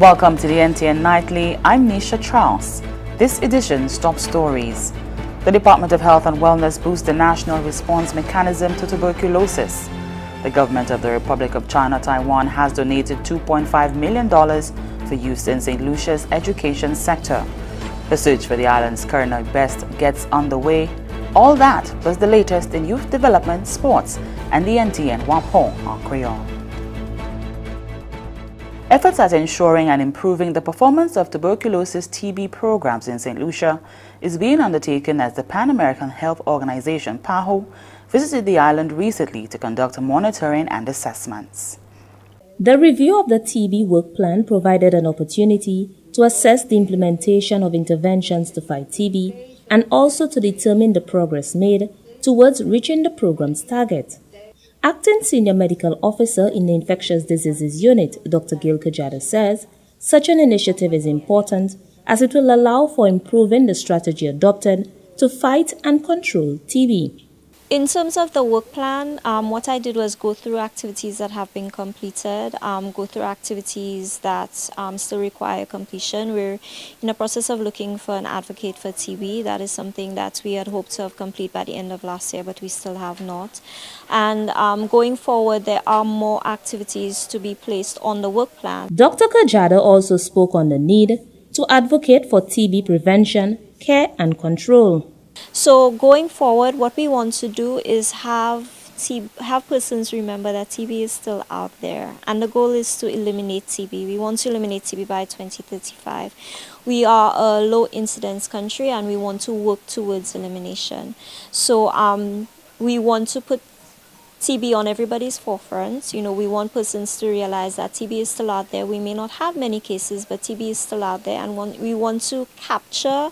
Welcome to the NTN Nightly. I'm Nisha Charles. This edition's top stories. The Department of Health and Wellness boosts the national response mechanism to tuberculosis. The government of the Republic of China, Taiwan has donated $2.5 million for use in St. Lucia's education sector. The search for the island's Colonel Best gets underway. All that plus the latest in youth development, sports, and the NTN Wampong en Creole. Efforts at ensuring and improving the performance of tuberculosis TB programs in St. Lucia is being undertaken as the Pan American Health Organization (PAHO) visited the island recently to conduct monitoring and assessments. The review of the TB work plan provided an opportunity to assess the implementation of interventions to fight TB and also to determine the progress made towards reaching the program's target. Acting Senior Medical Officer in the Infectious Diseases Unit, Dr. Gil Kajada says, such an initiative is important as it will allow for improving the strategy adopted to fight and control TB. In terms of the work plan, what I did was go through activities that have been completed, go through activities that still require completion. We're in the process of looking for an advocate for TB. That is something that we had hoped to have complete by the end of last year, but we still have not. And going forward, there are more activities to be placed on the work plan. Dr. Kajada also spoke on the need to advocate for TB prevention, care and control. So going forward, what we want to do is have persons remember that TB is still out there, and the goal is to eliminate TB. We want to eliminate TB by 2035. We are a low incidence country and we want to work towards elimination. So we want to put TB on everybody's forefront. We want persons to realize that TB is still out there. We may not have many cases, but TB is still out there, and we want to capture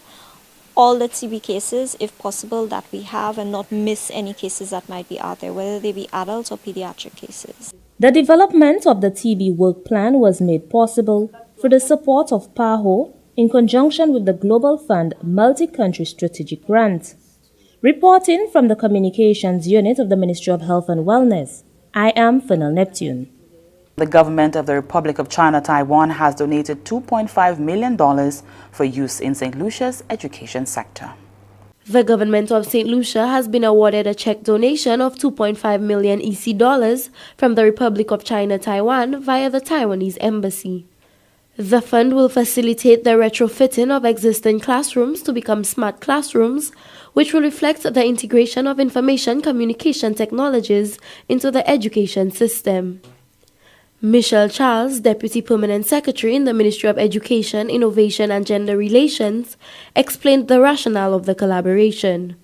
all the TB cases, if possible, that we have and not miss any cases that might be out there, whether they be adult or pediatric cases. The development of the TB work plan was made possible through the support of PAHO in conjunction with the Global Fund Multi-Country Strategic Grant. Reporting from the Communications Unit of the Ministry of Health and Wellness, I am Fennel Neptune. The government of the Republic of China, Taiwan has donated $2.5 million for use in St. Lucia's education sector. The government of St. Lucia has been awarded a check donation of 2.5 million EC dollars from the Republic of China, Taiwan via the Taiwanese embassy. The fund will facilitate the retrofitting of existing classrooms to become smart classrooms, which will reflect the integration of information communication technologies into the education system. Michelle Charles, Deputy Permanent Secretary in the Ministry of Education, Innovation and Gender Relations, explained the rationale of the collaboration.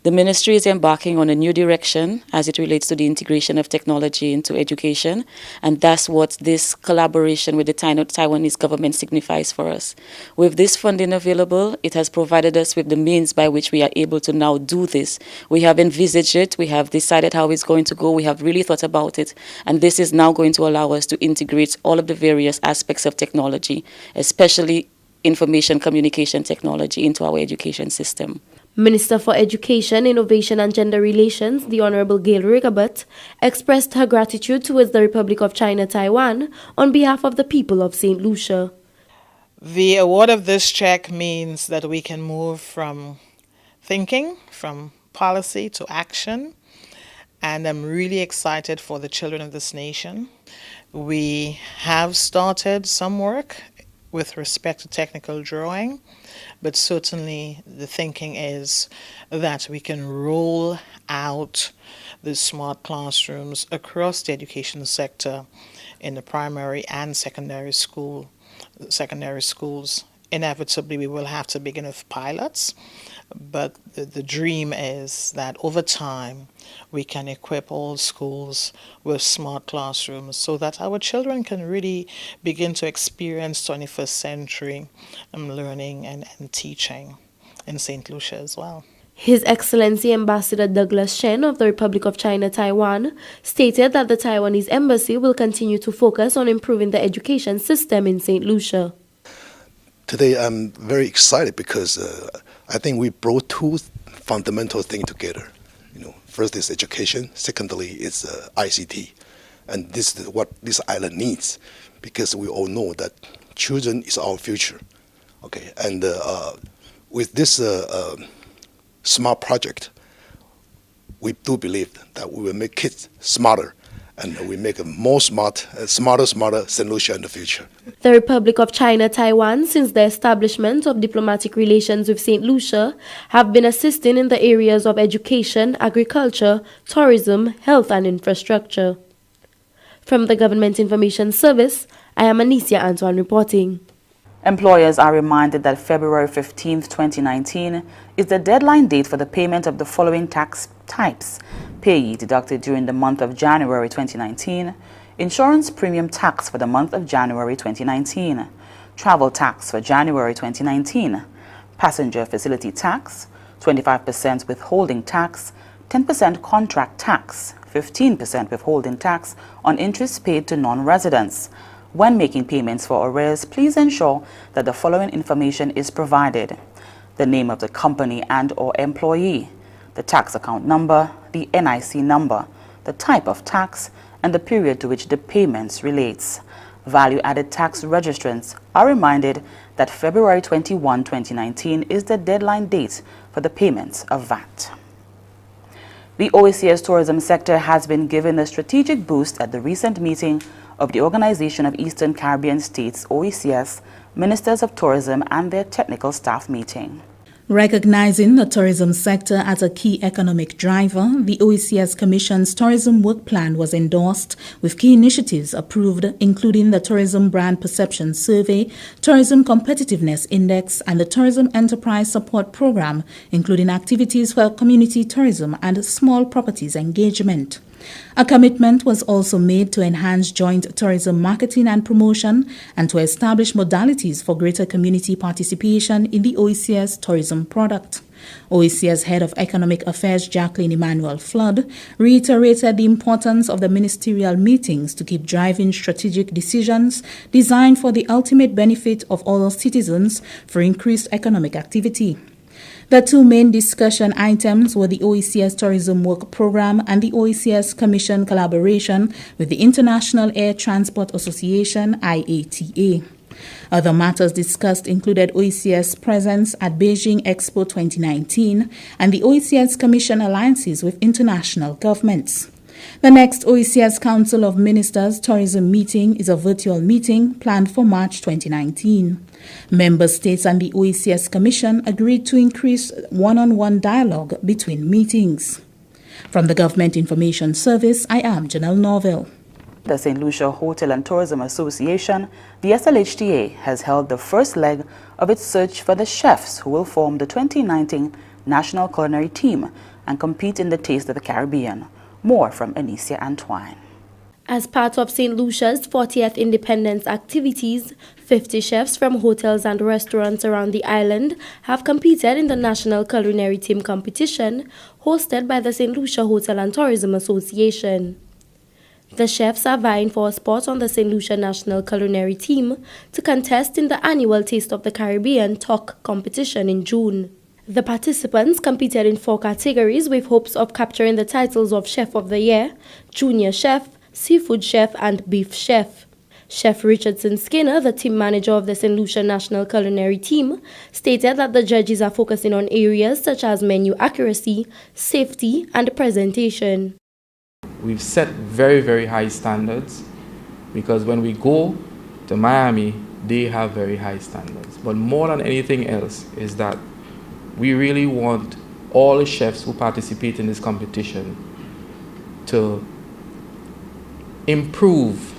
The ministry is embarking on a new direction as it relates to the integration of technology into education, and that's what this collaboration with the Taiwanese government signifies for us. With this funding available, it has provided us with the means by which we are able to now do this. We have envisaged it, we have decided how it's going to go, we have really thought about it, and this is now going to allow us to integrate all of the various aspects of technology, especially information communication technology, into our education system. Minister for Education, Innovation and Gender Relations, the Honorable Gail Rigabut, expressed her gratitude towards the Republic of China, Taiwan, on behalf of the people of St. Lucia. The award of this check means that we can move from thinking, from policy to action, and I'm really excited for the children of this nation. We have started some work with respect to technical drawing, but certainly the thinking is that we can roll out the smart classrooms across the education sector in the primary and secondary schools. Inevitably, we will have to begin with pilots, but the dream is that over time we can equip all schools with smart classrooms so that our children can really begin to experience 21st century learning and teaching in St. Lucia as well. His Excellency Ambassador Douglas Shen of the Republic of China, Taiwan, stated that the Taiwanese embassy will continue to focus on improving the education system in St. Lucia. Today I'm very excited because I think we brought two fundamental things together. First is education, secondly is ICT. And this is what this island needs, because we all know that children is our future. Okay, and with this smart project, we do believe that we will make kids smarter, and we make a more smarter St. Lucia in the future. The Republic of China Taiwan, since the establishment of diplomatic relations with St. Lucia, have been assisting in the areas of education, agriculture, tourism, health and infrastructure. From the Government Information Service, I am Anicia Antoine reporting. Employers are reminded that February 15, 2019 is the deadline date for the payment of the following tax types: payee deducted during the month of January 2019, insurance premium tax for the month of January 2019, travel tax for January 2019, passenger facility tax, 25% withholding tax, 10% contract tax, 15% withholding tax on interest paid to non-residents. When making payments for arrears, please ensure that the following information is provided: the name of the company and/or employee, the tax account number, the NIC number, the type of tax, and the period to which the payments relates. Value-added tax registrants are reminded that February 21, 2019 is the deadline date for the payments of VAT. The OECS tourism sector has been given a strategic boost at the recent meeting of the Organization of Eastern Caribbean States, OECS, Ministers of Tourism and their technical staff meeting. Recognizing the tourism sector as a key economic driver, the OECS Commission's Tourism Work Plan was endorsed with key initiatives approved, including the Tourism Brand Perception Survey, Tourism Competitiveness Index, and the Tourism Enterprise Support Program, including activities for community tourism and small properties engagement. A commitment was also made to enhance joint tourism marketing and promotion and to establish modalities for greater community participation in the OECS tourism product. OECS Head of Economic Affairs Jacqueline Emmanuel Flood reiterated the importance of the ministerial meetings to keep driving strategic decisions designed for the ultimate benefit of all citizens for increased economic activity. The two main discussion items were the OECS Tourism Work Program and the OECS Commission collaboration with the International Air Transport Association, IATA. Other matters discussed included OECS presence at Beijing Expo 2019 and the OECS Commission alliances with international governments. The next OECS Council of Ministers Tourism meeting is a virtual meeting planned for March 2019. Member states and the OECS Commission agreed to increase one-on-one dialogue between meetings. From the Government Information Service, I am Janelle Norville. The St. Lucia Hotel and Tourism Association, the SLHTA, has held the first leg of its search for the chefs who will form the 2019 National Culinary Team and compete in the Taste of the Caribbean. More from Anicia Antoine. As part of St. Lucia's 40th Independence activities, 50 chefs from hotels and restaurants around the island have competed in the National Culinary Team competition hosted by the St. Lucia Hotel and Tourism Association. The chefs are vying for a spot on the St. Lucia National Culinary Team to contest in the annual Taste of the Caribbean TOC competition in June. The participants competed in 4 categories with hopes of capturing the titles of Chef of the Year, Junior Chef, Seafood Chef, and Beef Chef. Chef Richardson Skinner, the team manager of the St. Lucia National Culinary Team, stated that the judges are focusing on areas such as menu accuracy, safety, and presentation. We've set very, very high standards because when we go to Miami, they have very high standards. But more than anything else is that we really want all the chefs who participate in this competition to improve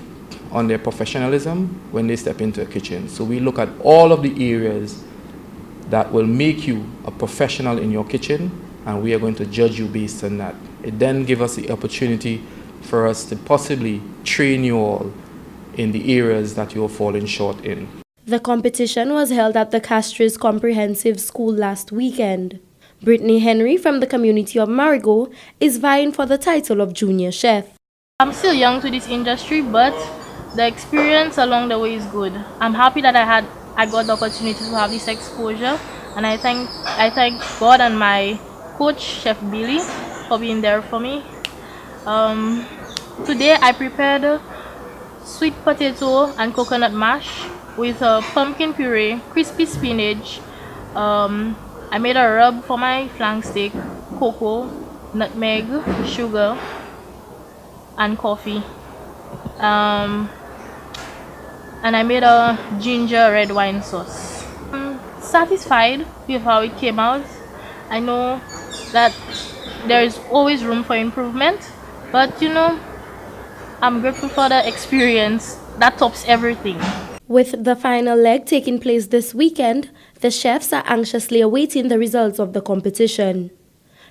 on their professionalism when they step into a kitchen. So we look at all of the areas that will make you a professional in your kitchen, and we are going to judge you based on that. It then gives us the opportunity for us to possibly train you all in the areas that you're falling short in. The competition was held at the Castries Comprehensive School last weekend. Brittany Henry from the community of Marigot is vying for the title of Junior Chef. I'm still young to this industry, but the experience along the way is good. I'm happy that I got the opportunity to have this exposure, and I thank God and my coach, Chef Billy, for being there for me. Today I prepared sweet potato and coconut mash with pumpkin puree, crispy spinach. I made a rub for my flank steak, cocoa, nutmeg, sugar, and coffee. And I made a ginger red wine sauce. I'm satisfied with how it came out. I know that there is always room for improvement, but I'm grateful for the experience. That tops everything. With the final leg taking place this weekend, the chefs are anxiously awaiting the results of the competition.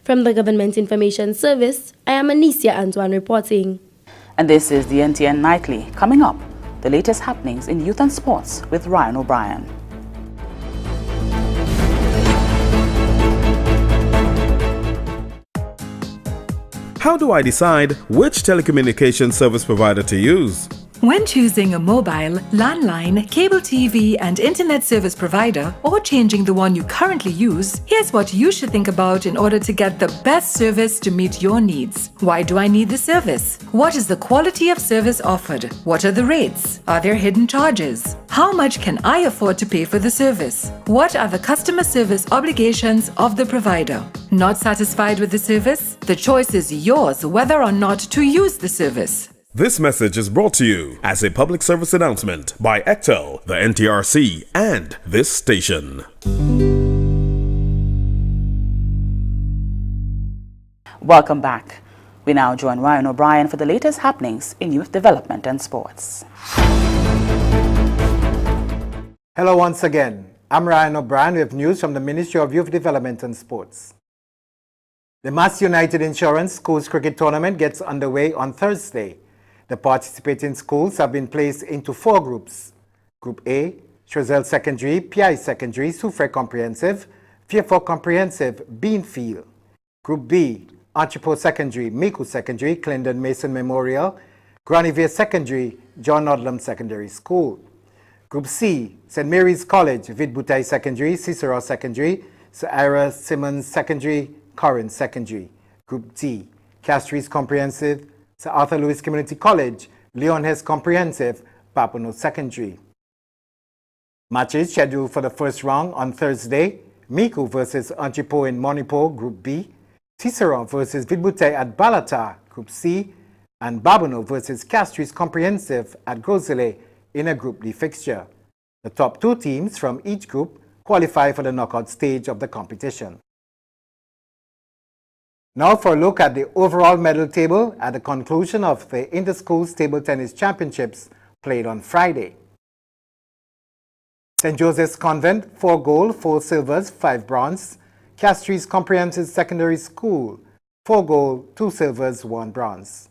From the Government Information Service, I am Anicia Antoine reporting. And this is the NTN Nightly. Coming up, the latest happenings in youth and sports with Ryan O'Brien. How do I decide which telecommunications service provider to use? When choosing a mobile, landline, cable TV, and internet service provider, or changing the one you currently use, here's what you should think about in order to get the best service to meet your needs. Why do I need the service? What is the quality of service offered? What are the rates? Are there hidden charges? How much can I afford to pay for the service? What are the customer service obligations of the provider? Not satisfied with the service? The choice is yours whether or not to use the service. This message is brought to you as a public service announcement by ECTEL, the NTRC, and this station. Welcome back. We now join Ryan O'Brien for the latest happenings in youth development and sports. Hello once again. I'm Ryan O'Brien with news from the Ministry of Youth Development and Sports. The Mass United Insurance Schools Cricket Tournament gets underway on Thursday. The participating schools have been placed into 4 groups. Group A, Choiseul Secondary, PI Secondary, Soufrière Comprehensive, Vieux-Fort Comprehensive, Beanfield. Group B, Entrepot Secondary, Micoud Secondary, Clendon Mason Memorial, Granivier Secondary, John Odlum Secondary School. Group C, St. Mary's College, Vide-Bouteille Secondary, Cicero Secondary, Sir Ira Simmons Secondary, Corinth Secondary. Group D, Castries Comprehensive, Sir Arthur Lewis Community College, Leon Hess Comprehensive, Papineau Secondary. Matches scheduled for the first round on Thursday: Micoud versus Entrepot in Monipo, Group B, Cicero versus Vide-Bouteille at Balata, Group C, and Papineau versus Castries Comprehensive at Groseilliers in a Group D fixture. The top 2 teams from each group qualify for the knockout stage of the competition. Now for a look at the overall medal table at the conclusion of the Inter-Schools Table Tennis Championships played on Friday. St. Joseph's Convent, 4 gold, 4 silvers, 5 bronze. Castries Comprehensive Secondary School, 4 gold, 2 silvers, 1 bronze.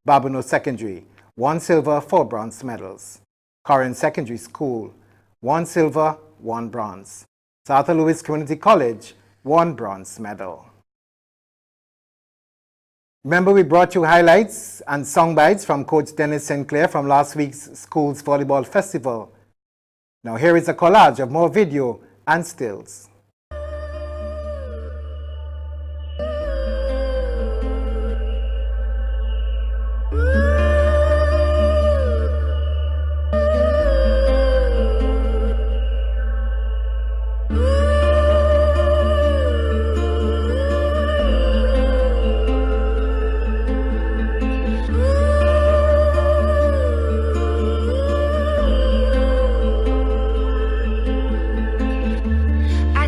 Papineau Secondary, 1 silver, 4 bronze medals. Corinth Secondary School, 1 silver, 1 bronze. Sir Arthur Lewis Community College, 1 bronze medal. Remember, we brought you highlights and song bites from Coach Dennis Sinclair from last week's Schools Volleyball Festival. Now here is a collage of more video and stills. I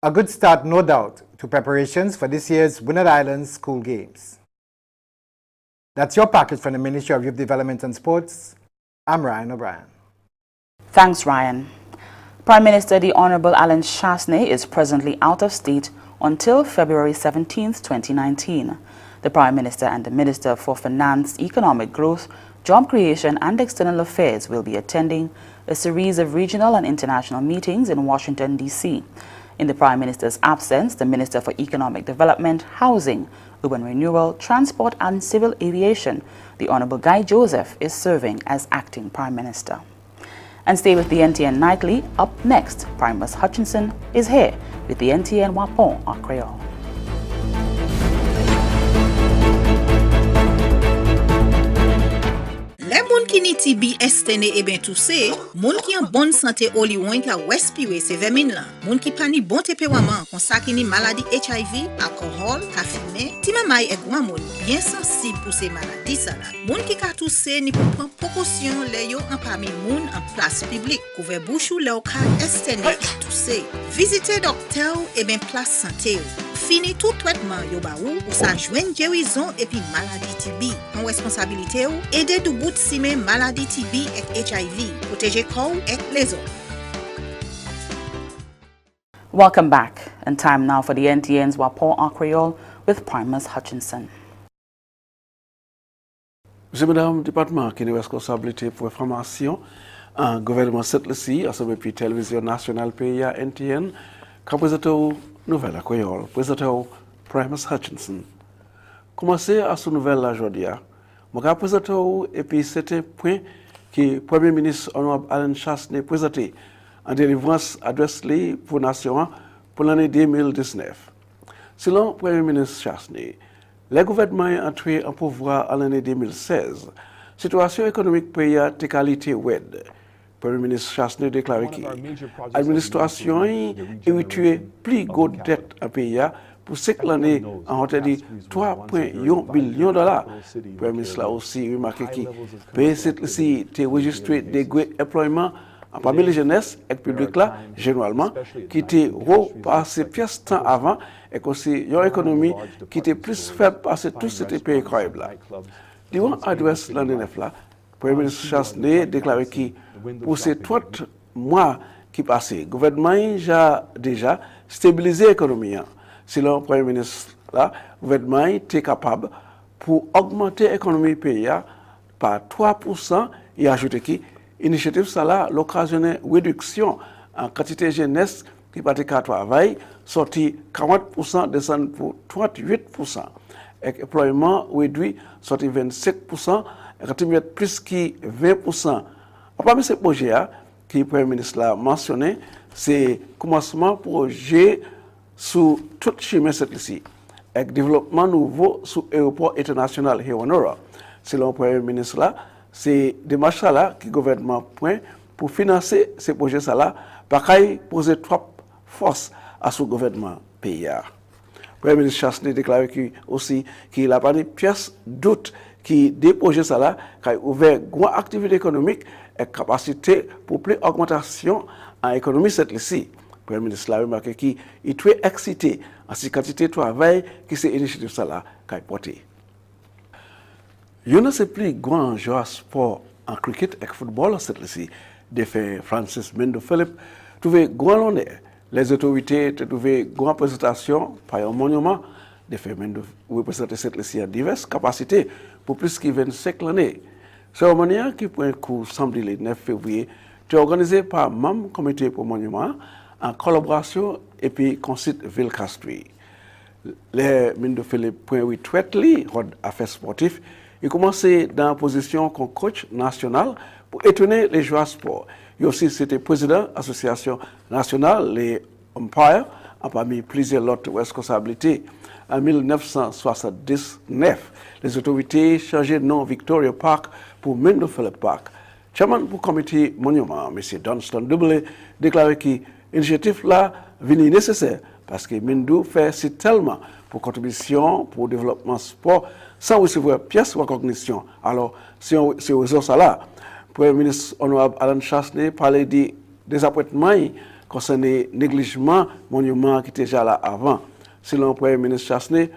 A good start, no doubt, to preparations for this year's Winner Islands School Games. That's your package from the Ministry of Youth Development and Sports. I'm Ryan O'Brien. Thanks, Ryan. Prime Minister the Honorable Alan Chastanet is presently out of state until February 17, 2019. The Prime Minister and the Minister for Finance, Economic Growth, Job Creation and External Affairs will be attending a series of regional and international meetings in Washington, D.C. In the Prime Minister's absence, the Minister for Economic Development, Housing, Urban Renewal, Transport and Civil Aviation, the Honorable Guy Joseph, is serving as acting Prime Minister. And stay with the NTN Nightly. Up next, Primus Hutchinson is here with the NTN Wapon en Creole. Les moun qui ni TB estene et ben toussé, moun qui en bonne santé oli ouin ka respirer ces vermine là. Moun qui pa ni bon tempérament, kon sa ki ni maladie HIV, alcool, ka fumé, ti mamay et grand moun bien sensible pour ces maladies ça là. Moun qui ka toussé ni pou prendre précaution les yo en parmi moun en place publique. Couvert bouche ou le ka estene et toussé. Visitez docteur et ben place santé. Fini tout traitement yo ba ou sa joine guérison et puis maladie TB. En responsabilité ou aider du bout de maladie TB et HIV. Protéger corps et les autres. Welcome back, and time now for the NTN's Wapon en Creole with Primus Hutchinson. Monsieur Madame, département qui est responsabilité pour information, un gouvernement cette ici, à ce depuis télévision nationale pays NTN, qui présente nouvelle à Creole, présente Primus Hutchinson. Commencez à ce nouvelle aujourd'hui. Je vais présenter et puis c'était point que le Premier ministre Honorable Alan Chastanet présenté en délivrance adresse pour la nation pour l'année 2019. Selon le Premier ministre Chastanet, le gouvernement est entré en pouvoir en l'année 2016. La situation économique pays a été qualité wed. Le Premier ministre Chastanet déclaré que l'administration a évité plus de dettes en pays pour cette année en hauteur de 3,1 billions de dollars. Le Premier ministre a aussi remarqué que pays ici a enregistré des employements parmi les jeunesses et le public là, généralement, qui était repassé pièce temps avant et aussi une économie qui était plus faible parce que tous ces pays incroyables là. Durant l'adresse l'année 9 là, le Premier ministre Chastanet a déclaré que pour ces 30 mois qui passaient, le gouvernement a déjà stabilisé l'économie. Selon le Premier ministre, le gouvernement était capable pour augmenter l'économie pays par 3% et ajouter que l'initiative ça l'occasionné réduction en quantité de jeunesse qui partait à travail, sorti 40% descend pour 38%. Et l'employement réduit, sorti 27%, et continué plus que 20%. Parmi ces projets que le Premier ministre a mentionné, c'est le commencement projet sous toute chemin ici, avec développement nouveau sous l'aéroport international Hewanora. Selon le Premier ministre là, c'est des marches là que le gouvernement prend pour financer ces projets là, par qu'il poser trop force à ce gouvernement pays. Le Premier ministre Chastanet a déclaré aussi qu'il a pas de pièce doute qui des projets là qui ont ouvert une grande activité économique et capacité pour plus augmentation en économie cette ici. Le Premier ministre a remarqué qu'il est très excité à cette quantité de travail qui ces initiatives là qui a porté. Il y a plus grand joueur sport en cricket et football cette ici, défait Francis Mendo Philippe, trouvé grand honneur. Les autorités trouvé grande présentation par un monument, défait Mendo représenter cette ici à diverses capacités pour plus de 25 années. Cérémonie qui prend cours samedi le 9 février, est organisée par membre comité pour monument en collaboration et puis concite Ville Castries. Les Mendo Philippe point retraite li affaires sportives. Il commence dans la position comme coach national pour étonner les joueurs sport. Il aussi c'était président de l'association nationale, les umpires, parmi plusieurs autres responsabilités. En 1979, les autorités changé de nom Victoria Park pour Mendo Philippe Park. Chairman du comité monument, M. Dunstan Double, déclaré que l'initiative là venait nécessaire parce que Mendo fait si tellement pour contribution pour le développement sport sans recevoir pièce de recognition. Alors, si on raison ça là, le Premier ministre Honorable Alan Chastanet parlait des appointements konserné négligement monument ki te ja la avant. Selon Premier ministre Chasné,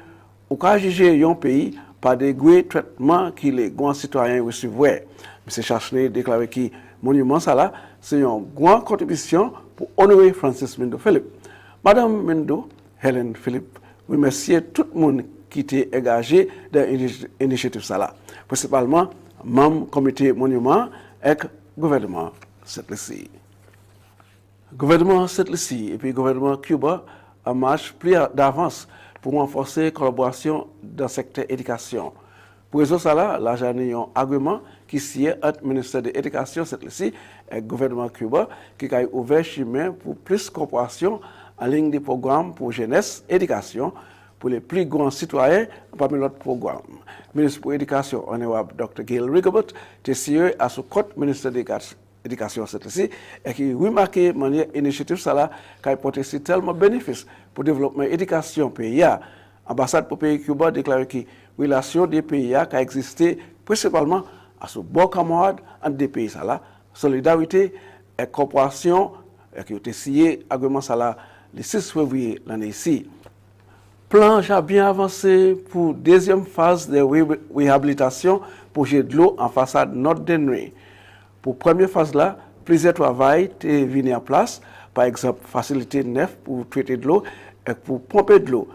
ou ka juger yon pays par des gros traitements qui les grands citoyens recevaient. M. Chasné déclaré que monument ça là, c'est une grande contribution pour honorer Francis Mendo Philippe. Madame Mendo, Helen Philippe, remercier tout le monde qui était engagé dans l'initiative ça là, principalement membres comité monument et gouvernement Saint-Lucie. Gouvernement Saint-Lucie et puis gouvernement Cuba en marche plus d'avance pour renforcer la collaboration dans le secteur éducation. Pour résoudre cela, l'argent a un argument qui sied entre le ministère de l'Éducation Saint-Lucie et le gouvernement Cuba qui a ouvert chemin pour plus de coopération en ligne des programmes pour jeunesse, éducation, pour les plus grands citoyens parmi l'autre programme. Le ministre pour l'Éducation, honorable Dr. Gail Rigobert, était sérieux à ce compte ministère de l'Éducation Saint-Lucie et qui remarquait de manière initiative ça qui a apporté tellement de bénéfices pour le développement de l'éducation pays. L'ambassade pour le pays Cuba a déclaré que la relation des pays qui a existé principalement à ce bon camarade entre des pays, solidarité et coopération, et qui a été signé argument le 6 février l'année ici. Plan a bien avancé pour deuxième phase de réhabilitation pour jet de l'eau en façade nord-denrée. Pour première phase là, plusieurs travaux étaient venus en place, par exemple facilité neuf pour traiter de l'eau et pour pomper de l'eau.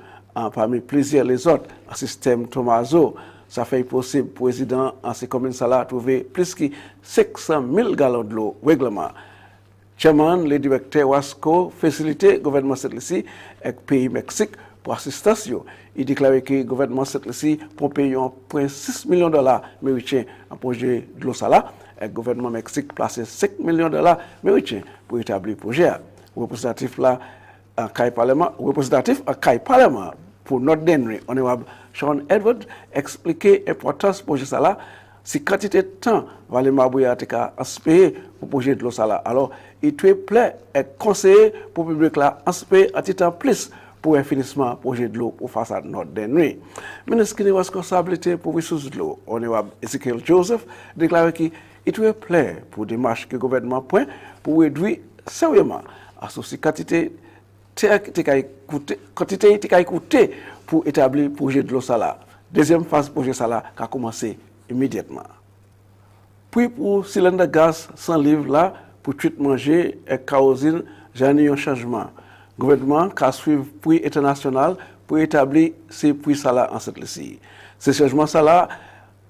Parmi plusieurs les autres, un système Tomaso, ça fait possible pour les résidents en ces communes de trouver plus de 500 000 gallons de l'eau règlement. Chairman, le directeur Wasco, facilité le gouvernement Saint-Lucie et le pays Mexique pour assistance. Il déclarait que le gouvernement Saint-Lucie pour payer 1,6 million de dollars américains en projet de l'eau sala et le gouvernement Mexique placé 5 millions de dollars américains pour établir le projet. Le représentatif là, en Parlement pour notre dernier, honorable Sean Edward, expliquait l'importance du projet sala, si quantité de temps va les mabouya aspect pour le projet de l'eau sala. Alors, il te plaît et conseiller pour le public là, aspect à titre plus pour un finissement projet de l'eau pour façade nord dernier. Ministre qui est responsabilité pour les ressources de l'eau, honorable Ezekiel Joseph, déclaré qu'il te plaît pour des démarches que le gouvernement prend pour réduire sérieusement à ce quantité qui a coûté pour établir le projet de l'eau sala. Deuxième phase du projet sala qui a commencé immédiatement. Puis pour cylindre gaz 100 livres là, pour tout manger et kerosène, j'ai eu un changement. Le gouvernement a suivi le prix international pour établir ces prix sala en cette liste. Ce changement sala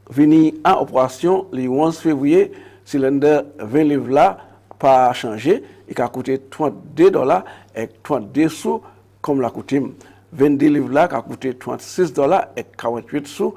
venu en opération le 11 février, cylindre 20 livres là, pas changé, il a coûté $32 et 32 sous comme la coutume. 22 livres là qui a coûté $36 et 48 sous.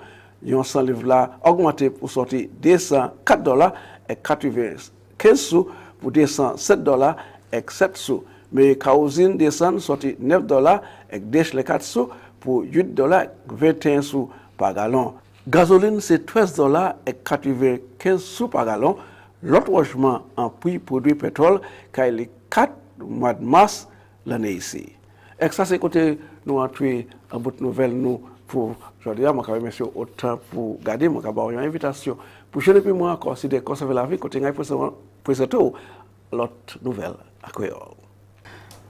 100 livres là augmenté pour sortir $204 et 95 sous pour $207 et 7 sous. Mais kerosène descend sorti $9 et 4 sous pour $8 et 21 sous par gallon. Gasoline c'est $13 et 95 sous par gallon. L'autre logement en prix produit pétrole qui est le 4 mois de mars l'année ici. Et ça c'est côté nous entrer en bout de nouvelle nous pour aujourd'hui moi quand même autant pour garder moi avoir une invitation pour je depuis moi considérer conserver la vie côté présenter l'autre nouvelle à Creole.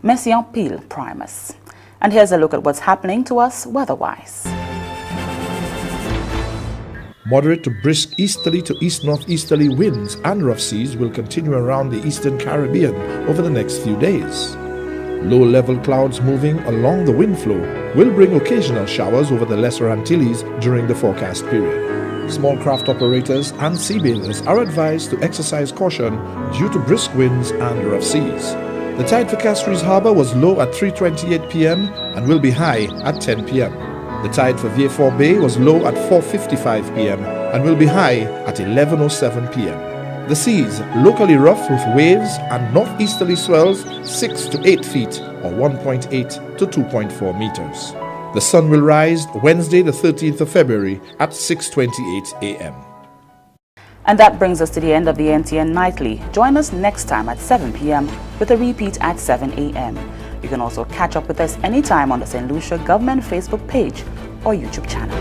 Merci en pile, Primus. And here's a look at what's happening to us weather-wise. Moderate to brisk easterly to east-northeasterly winds and rough seas will continue around the eastern Caribbean over the next few days. Low-level clouds moving along the wind flow will bring occasional showers over the Lesser Antilles during the forecast period. Small craft operators and seabathers are advised to exercise caution due to brisk winds and rough seas. The tide for Castries Harbour was low at 3:28 p.m. and will be high at 10 p.m. The tide for Vieux-Fort Bay was low at 4:55 p.m. and will be high at 11:07 p.m. The seas locally rough with waves and northeasterly swells 6 to 8 feet or 1.8 to 2.4 meters. The sun will rise Wednesday the 13th of February at 6:28 a.m. And that brings us to the end of the NTN Nightly. Join us next time at 7 p.m. with a repeat at 7 a.m. You can also catch up with us anytime on the St. Lucia Government Facebook page or YouTube channel.